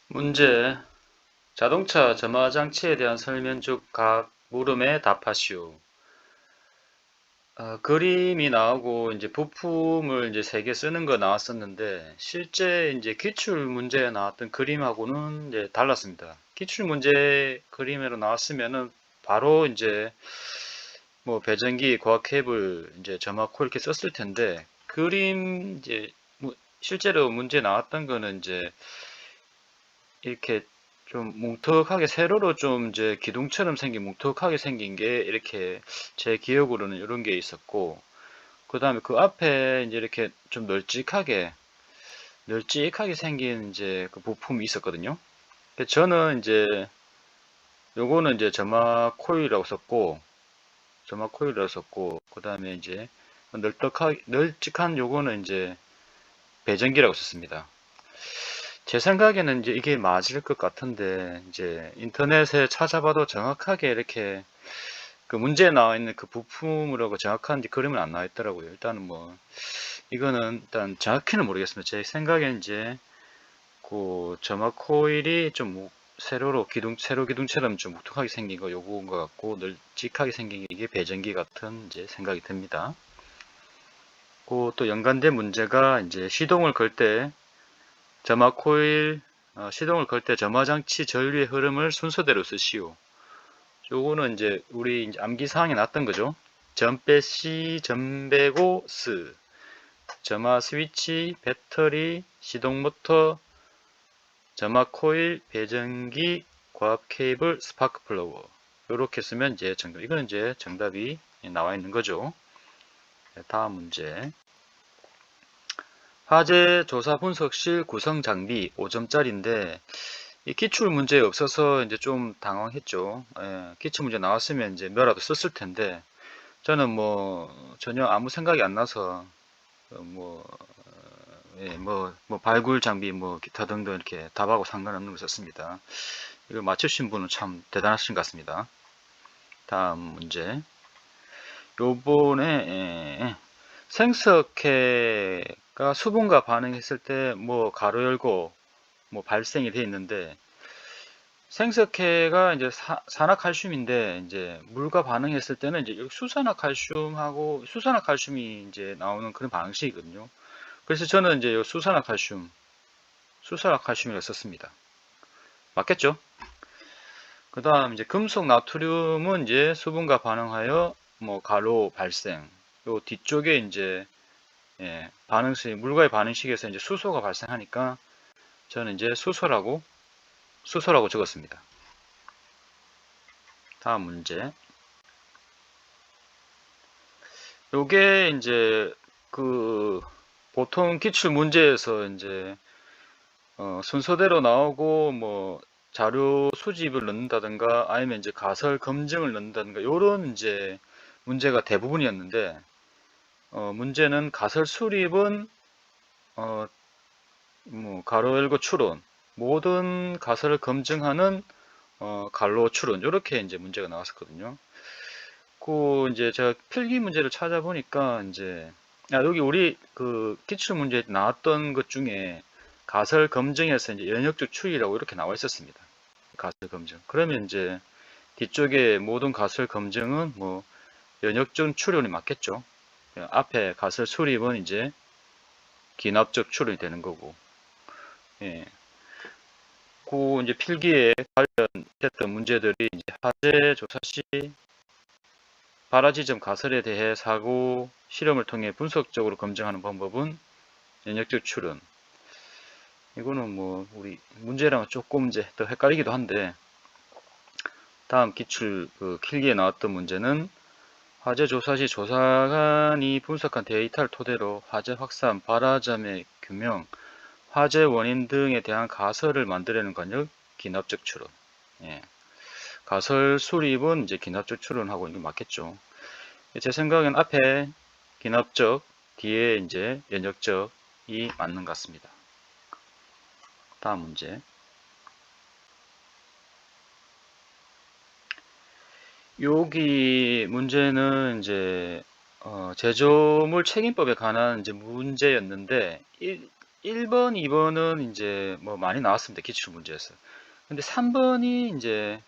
문제. 자동차 점화 장치에 대한 설명 중 각 물음에 답하시오. 그림이 나오고 이제 부품을 이제 3개 쓰는 거 나왔었는데 실제 이제 기출 문제에 나왔던 그림하고는 이제 달랐습니다. 기출 문제 그림으로 나왔으면은 바로 이제 뭐 배전기, 과학 케이블, 이제 점화코 이렇게 썼을 텐데 그림 이제 실제로 문제 나왔던 거는 이제 이렇게 좀 뭉툭하게 세로로 좀 이제 기둥처럼 생긴 뭉툭하게 생긴 게 이렇게 제 기억으로는 이런 게 있었고, 그 다음에 그 앞에 이제 이렇게 좀 널찍하게 생긴 이제 그 부품이 있었거든요. 저는 이제 요거는 이제 점화 코일이라고 썼고, 그 다음에 이제 널찍한 요거는 이제 배전기라고 썼습니다. 제 생각에는 이제 이게 맞을 것 같은데, 이제 인터넷에 찾아봐도 정확하게 이렇게 그 문제에 나와 있는 그 부품으로 정확한 그림은 안 나와 있더라고요. 일단은 뭐, 이거는 일단 정확히는 모르겠습니다. 제 생각엔 이제 그 점화 코일이 좀 세로 기둥처럼 좀 묵직하게 생긴 거 요거인 것 같고, 널찍하게 생긴 게 이게 배전기 같은 이제 생각이 듭니다. 그 또 연관된 문제가 이제 시동을 걸 때 점화 코일 시동을 걸 때 점화장치 전류의 흐름을 순서대로 쓰시오. 요거는 이제 우리 이제 암기사항에 났던 거죠. 점 빼시, 점 빼고 스, 점화 스위치, 배터리, 시동 모터, 점화 코일, 배전기, 고압 케이블, 스파크 플러그. 요렇게 쓰면 이제 정답. 이거는 이제 정답이 나와 있는 거죠. 다음 문제. 화재 조사 분석실 구성 장비 5점짜리인데 이 기출 문제에 없어서 이제 좀 당황했죠. 예, 기출 문제 나왔으면 이제 뭐라도 썼을 텐데 저는 뭐 전혀 아무 생각이 안 나서 뭐, 예, 뭐 발굴 장비 뭐 기타 등등 이렇게 답하고 상관없는 걸 썼습니다. 이걸 맞추신 분은 참 대단하신 것 같습니다. 다음 문제. 요번에 생석회가 수분과 반응했을 때 뭐 가로 열고 뭐 발생이 돼 있는데 생석회가 이제 산화칼슘인데 이제 물과 반응했을 때는 이제 수산화칼슘하고 수산화칼슘이 이제 나오는 그런 방식이거든요. 그래서 저는 이제 수산화칼슘이라고 썼습니다. 맞겠죠? 그 다음 이제 금속 나트륨은 이제 수분과 반응하여 뭐 가로 발생. 요 뒤쪽에 이제 반응식 물과의 반응식에서 이제 수소가 발생하니까 저는 이제 수소라고 적었습니다. 다음 문제. 요게 이제 그 보통 기출 문제에서 이제 순서대로 나오고 뭐 자료 수집을 넣는다든가 아니면 이제 가설 검증을 넣는다든가 요런 이제 문제가 대부분이었는데 문제는 가설 수립은 뭐 가로 열고 추론 모든 가설을 검증하는 갈로 추론 요렇게 이제 문제가 나왔었거든요. 그 이제 제가 필기 문제를 찾아보니까 이제 여기 우리 그 기출 문제에 나왔던 것 중에 가설 검증에서 이제 연역적 추이라고 이렇게 나와 있었습니다. 가설 검증. 그러면 이제 뒤쪽에 모든 가설 검증은 뭐 연역적 추론이 맞겠죠. 앞에 가설 수립은 이제 기납적 추론이 되는 거고. 예. 그 이제 필기에 관련됐던 문제들이 이제 화재 조사 시 발화 지점 가설에 대해 사고 실험을 통해 분석적으로 검증하는 방법은 연역적 추론. 이거는 뭐 우리 문제랑은 조금 이제 더 헷갈리기도 한데 다음 기출 그 필기에 나왔던 문제는 화재 조사 시 조사관이 분석한 데이터를 토대로 화재 확산, 발화점의 규명, 화재 원인 등에 대한 가설을 만들어내는 관역 기납적 추론. 예. 가설 수립은 이제 기납적 추론하고 이게 맞겠죠. 제 생각엔 앞에 기납적, 뒤에 이제 연역적이 맞는 것 같습니다. 다음 문제. 여기 문제는 이제 제조물 책임법에 관한 이제 문제였는데 1번, 2번은 이제 뭐 많이 나왔습니다. 기출 문제에서. 근데 3번이 이제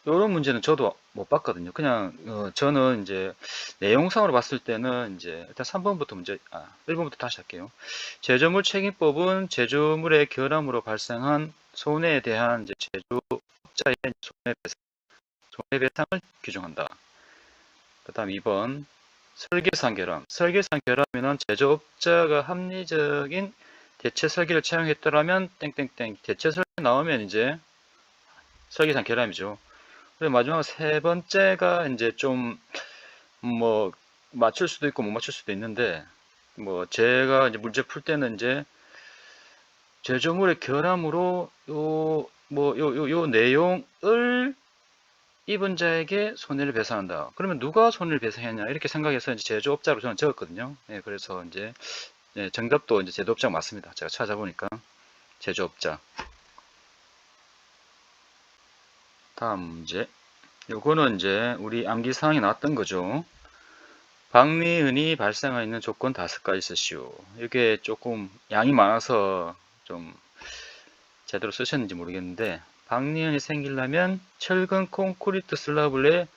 요런 문제는 저도 못 봤거든요. 그냥 저는 이제 내용상으로 봤을 때는 이제 일단 3번부터 1번부터 다시 할게요. 제조물 책임법은 제조물의 결함으로 발생한 손해에 대한 이제 제조업자의 손해배상을 규정한다. 그 다음 2번 설계상 결함. 설계상 결함에는 제조업자가 합리적인 대체 설계를 채용했더라면 땡땡땡 대체 설계 나오면 이제 설계상 결함이죠. 그리고 마지막 세 번째가 이제 좀 뭐 맞출 수도 있고 못 맞출 수도 있는데 뭐 제가 이제 문제 풀 때는 이제 제조물의 결함으로 요 내용을 입은 자에게 손해를 배상한다. 그러면 누가 손해를 배상했냐 이렇게 생각해서 이제 제조업자로 저는 적었거든요. 예, 그래서 이제 정답도 이제 제조업자가 맞습니다. 제가 찾아보니까 제조업자. 다음 문제. 요거는 이제 우리 암기사항에 나왔던 거죠. 박리은이 발생하는 조건 5가지 쓰시오. 이게 조금 양이 많아서 좀 제대로 쓰셨는지 모르겠는데 박리은이 생기려면 철근 콘크리트 슬라블에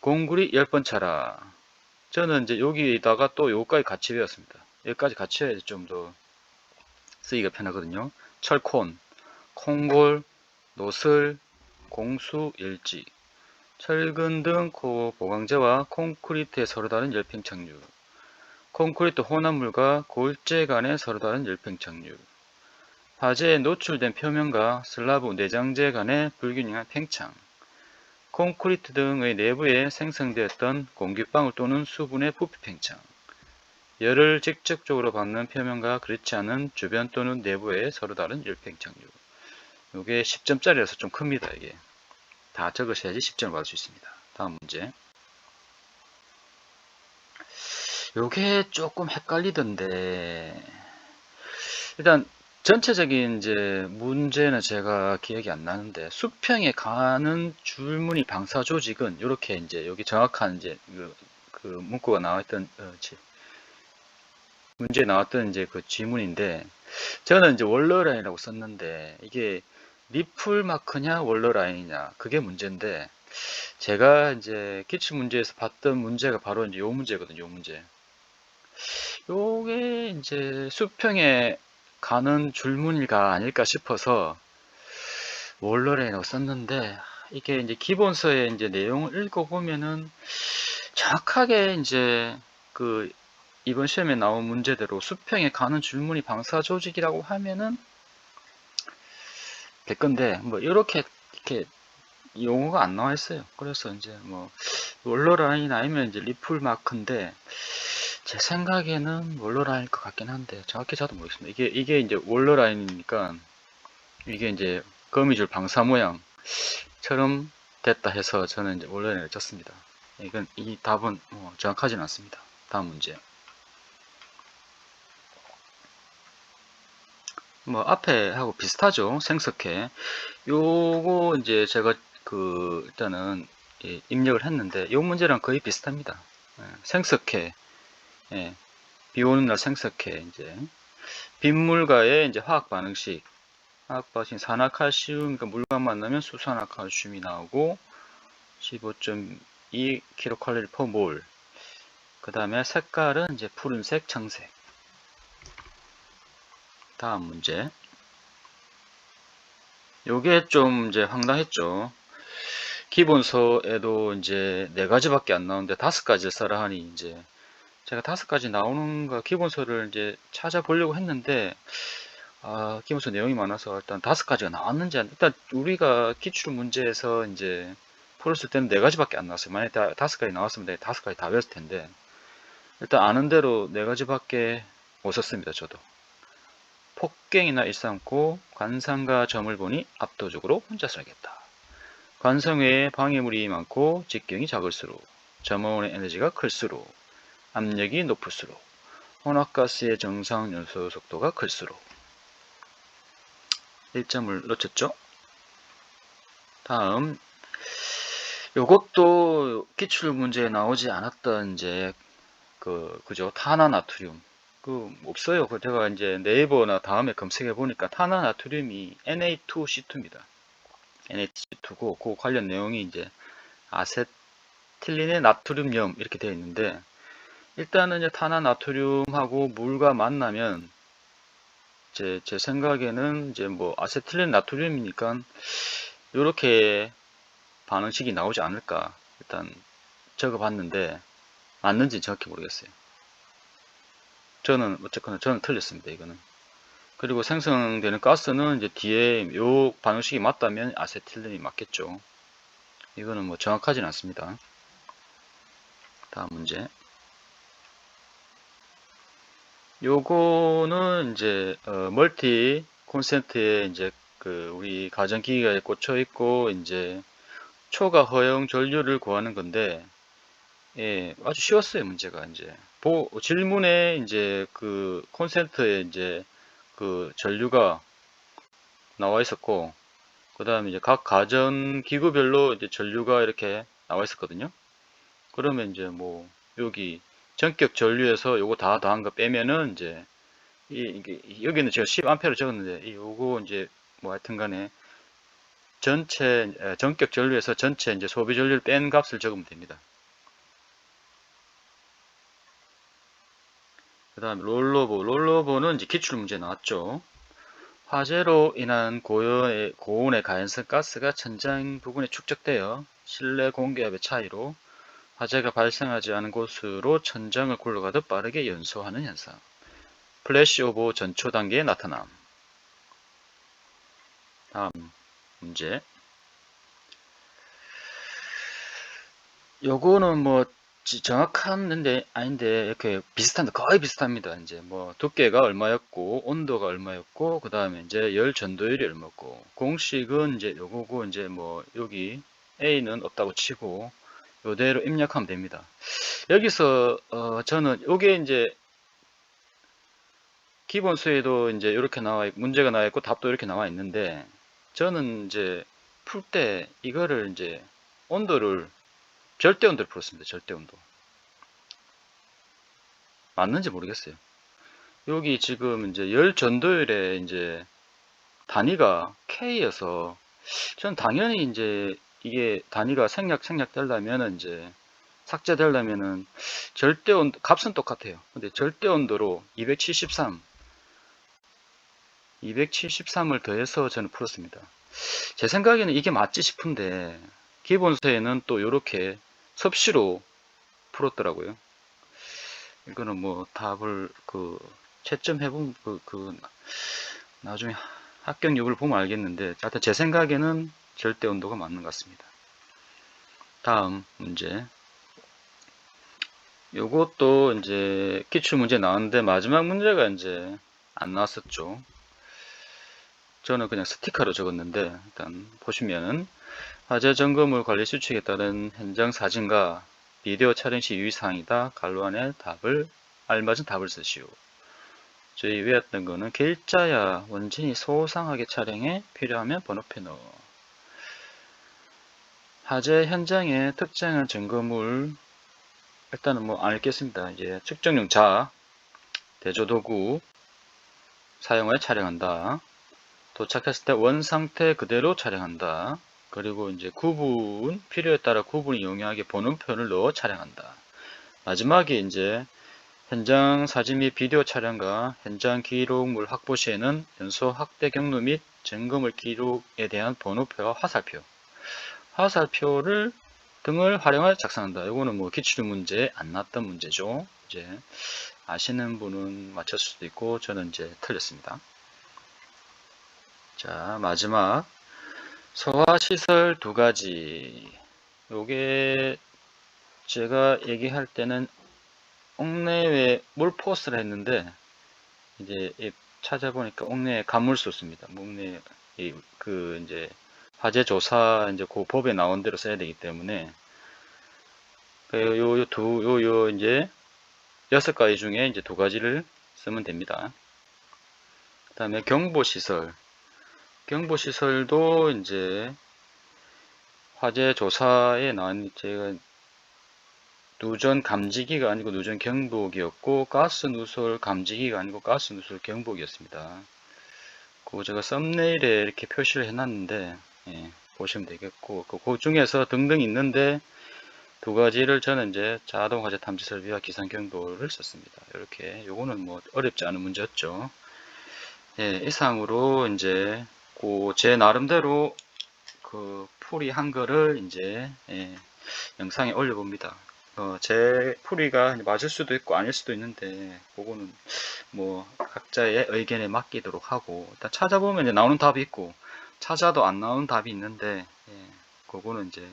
공구리 10번 차라. 저는 이제 여기다가 또 요거까지 같이 외웠습니다. 여기까지 같이 해야지 좀 더 쓰기가 편하거든요. 철콘, 콩골, 노슬, 공수, 일지, 철근 등 보강재와 콘크리트의 서로 다른 열팽착률, 콘크리트 혼합물과 골재 간의 서로 다른 열팽착률, 화재에 노출된 표면과 슬라브 내장재 간의 불균형한 팽창, 콘크리트 등의 내부에 생성되었던 공기방울 또는 수분의 부피 팽창, 열을 직접적으로 받는 표면과 그렇지 않은 주변 또는 내부의 서로 다른 열팽착률. 이게 10점짜리라서 좀 큽니다. 이게 다 적으셔야지 10점을 받을 수 있습니다. 다음 문제. 요게 조금 헷갈리던데 일단 전체적인 이제 문제는 제가 기억이 안 나는데 수평에 가는 줄무늬 방사 조직은 이렇게 이제 여기 정확한 이제 그 문구가 나왔던 문제에 나왔던 이제 그 지문인데 저는 이제 월러라인이라고 썼는데 이게 리플 마크냐 월러라인이냐 그게 문제인데 제가 이제 기출 문제에서 봤던 문제가 바로 이제 요 문제거든요. 요 문제. 요게 이제 수평에 가는 줄무늬가 아닐까 싶어서 월러레이라고 썼는데 이게 이제 기본서의 이제 내용을 읽어보면은 정확하게 이제 그 이번 시험에 나온 문제대로 수평에 가는 줄무늬 방사 조직이라고 하면은 될 건데 뭐 이렇게 용어가 안 나와 있어요. 그래서 이제 뭐 월러라인 아니면 이제 리플 마크인데 제 생각에는 월러라인일 것 같긴 한데 정확히 저도 모르겠습니다. 이게 이제 월러라인이니까 이게 이제 거미줄 방사 모양처럼 됐다 해서 저는 이제 월러라인을 쳤습니다. 이건 이 답은 정확하지는 않습니다. 다음 문제. 뭐 앞에 하고 비슷하죠. 생석회. 요거 이제 제가 일단은 입력을 했는데 요 문제랑 거의 비슷합니다. 생석회. 예, 비 오는 날 생석회 이제 빗물과의 이제 화학 반응식 산화칼슘, 그러니까 물과 만나면 수산화칼슘이 나오고 15.2 kcal per mol. 그 다음에 색깔은 이제 푸른색, 청색. 다음 문제. 요게 좀 이제 황당했죠. 기본서에도 이제 4가지밖에 안 나오는데 5가지를 써라 하니 이제 제가 5가지 나오는 거 기본서를 이제 찾아보려고 했는데 기본서 내용이 많아서 일단 5가지가 나왔는지 일단 우리가 기출 문제에서 이제 풀었을 때는 4가지밖에 안 나왔어요. 만약에 5가지 나왔으면 내가 5가지 다 외웠을 텐데 일단 아는 대로 4가지밖에 못 썼습니다. 저도 폭갱이나 일삼고 관상과 점을 보니 압도적으로 혼자 써야겠다. 관성 외에 방해물이 많고 직경이 작을수록 점원의 에너지가 클수록 압력이 높을수록 혼합가스의 정상 연소 속도가 클수록 1점을 놓쳤죠. 다음 요것도 기출 문제에 나오지 않았던 이제 그죠 탄화나트륨 없어요. 제가 이제 네이버나 다음에 검색해 보니까 탄화나트륨이 Na2C2입니다. Na2C2고 그 관련 내용이 이제 아세틸린의 나트륨염 이렇게 되어 있는데, 일단은 이제 탄화나트륨하고 물과 만나면 제 생각에는 이제 뭐 아세틸린 나트륨이니까 이렇게 반응식이 나오지 않을까 일단 적어봤는데, 맞는지 정확히 모르겠어요. 어쨌거나 저는 틀렸습니다, 이거는. 그리고 생성되는 가스는 이제 뒤에 요 반응식이 맞다면 아세틸린이 맞겠죠. 이거는 뭐 정확하진 않습니다. 다음 문제. 요거는 이제 멀티 콘센트에 이제 우리 가전기기가 꽂혀 있고 이제 초과 허용 전류를 구하는 건데, 예, 아주 쉬웠어요. 문제가 이제 질문에 이제 콘센트에 이제 전류가 나와 있었고, 그 다음에 이제 각 가전 기구별로 이제 전류가 이렇게 나와 있었거든요. 그러면 이제 뭐 여기 전격 전류에서 요거 다 더한 거 빼면은 이제 이게 여기는 제가 10A를 적었는데 요거 이제 뭐 하여튼간에 전체 전격 전류에서 전체 이제 소비 전류를 뺀 값을 적으면 됩니다. 그 다음에 롤러버는 이제 기출 문제 나왔죠. 화재로 인한 고온의 가연성 가스가 천장 부근에 축적되어 실내 공기압의 차이로 화재가 발생하지 않은 곳으로 천장을 굴러가듯 빠르게 연소하는 현상. 플래시오버 전초 단계에 나타남. 다음 문제. 요거는 뭐 정확한데 아닌데 이렇게 비슷한데 거의 비슷합니다. 이제 뭐 두께가 얼마였고 온도가 얼마였고 그 다음에 이제 열 전도율이 얼마였고, 공식은 이제 요거고 이제 뭐 여기 A는 없다고 치고 요대로 입력하면 됩니다. 여기서 저는 요게 이제 기본 수에도 이제 이렇게 문제가 나와 있고 답도 이렇게 나와 있는데, 저는 이제 풀 때 이거를 이제 절대 온도를 풀었습니다. 절대 온도. 맞는지 모르겠어요. 여기 지금 이제 열 전도율에 이제 단위가 K여서 전 당연히 이제 이게 단위가 생략 되려면은 이제 삭제되려면은 절대 온도 값은 똑같아요. 근데 절대 온도로 273을 더해서 저는 풀었습니다. 제 생각에는 이게 맞지 싶은데 기본서에는 또 이렇게 섭씨로 풀었더라고요. 이거는 뭐 답을 채점해보면 나중에 합격률을 보면 알겠는데, 하여튼 제 생각에는 절대 온도가 맞는 것 같습니다. 다음 문제. 요것도 이제 기출 문제 나왔는데 마지막 문제가 이제 안 나왔었죠. 저는 그냥 스티커로 적었는데, 일단 보시면은 화재 점검물 관리 수칙에 따른 현장 사진과 비디오 촬영 시 유의사항이다. 갈로 안에 알맞은 답을 쓰시오. 저희 외웠던 거는 길자야 원진이 소상하게 촬영해 필요하면 번호표 넣어. 화재 현장의 특정한 증거물, 일단은 뭐 안 읽겠습니다. 이제 측정용 대조도구 사용하여 촬영한다. 도착했을 때 원상태 그대로 촬영한다. 그리고 이제 필요에 따라 구분이 용이하게 번호표를 넣어 촬영한다. 마지막에 이제 현장 사진 및 비디오 촬영과 현장 기록물 확보 시에는 연소 확대 경로 및 점검물 기록에 대한 번호표와 화살표를 등을 활용하여 작성한다. 이거는 뭐 기출 문제에 안 나왔던 문제죠. 이제 아시는 분은 맞췄을 수도 있고 저는 이제 틀렸습니다. 자, 마지막 소화시설 두 가지. 요게 제가 얘기할 때는 옥내외 물포스를 했는데 이제 찾아보니까 옥내외 가물수 씁니다. 옥내 이제 화재 조사 이제 그 법에 나온 대로 써야 되기 때문에 이제 6가지 중에 이제 2가지를 쓰면 됩니다. 그 다음에 경보시설도 이제 화재 조사에 나온 제가 누전 감지기가 아니고 누전 경보기였고, 가스 누설 감지기가 아니고 가스 누설 경보기였습니다. 그거 제가 썸네일에 이렇게 표시를 해놨는데, 예, 보시면 되겠고, 그 중에서 등등 있는데, 두 가지를 저는 이제 자동 화재 탐지 설비와 기상 경보를 썼습니다. 이렇게, 요거는 뭐 어렵지 않은 문제였죠. 예, 이상으로 이제 제 나름대로 그 풀이 한 거를 이제 영상에 올려봅니다. 제 풀이가 맞을 수도 있고 아닐 수도 있는데 그거는 뭐 각자의 의견에 맡기도록 하고, 일단 찾아보면 이제 나오는 답이 있고 찾아도 안 나오는 답이 있는데, 그거는 이제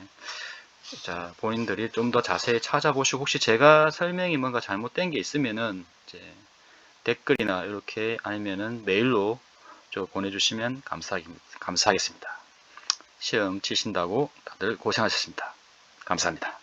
자 본인들이 좀 더 자세히 찾아보시고, 혹시 제가 설명이 뭔가 잘못된 게 있으면은 이제 댓글이나 이렇게 아니면은 메일로 보내주시면 감사하겠습니다. 시험 치신다고 다들 고생하셨습니다. 감사합니다.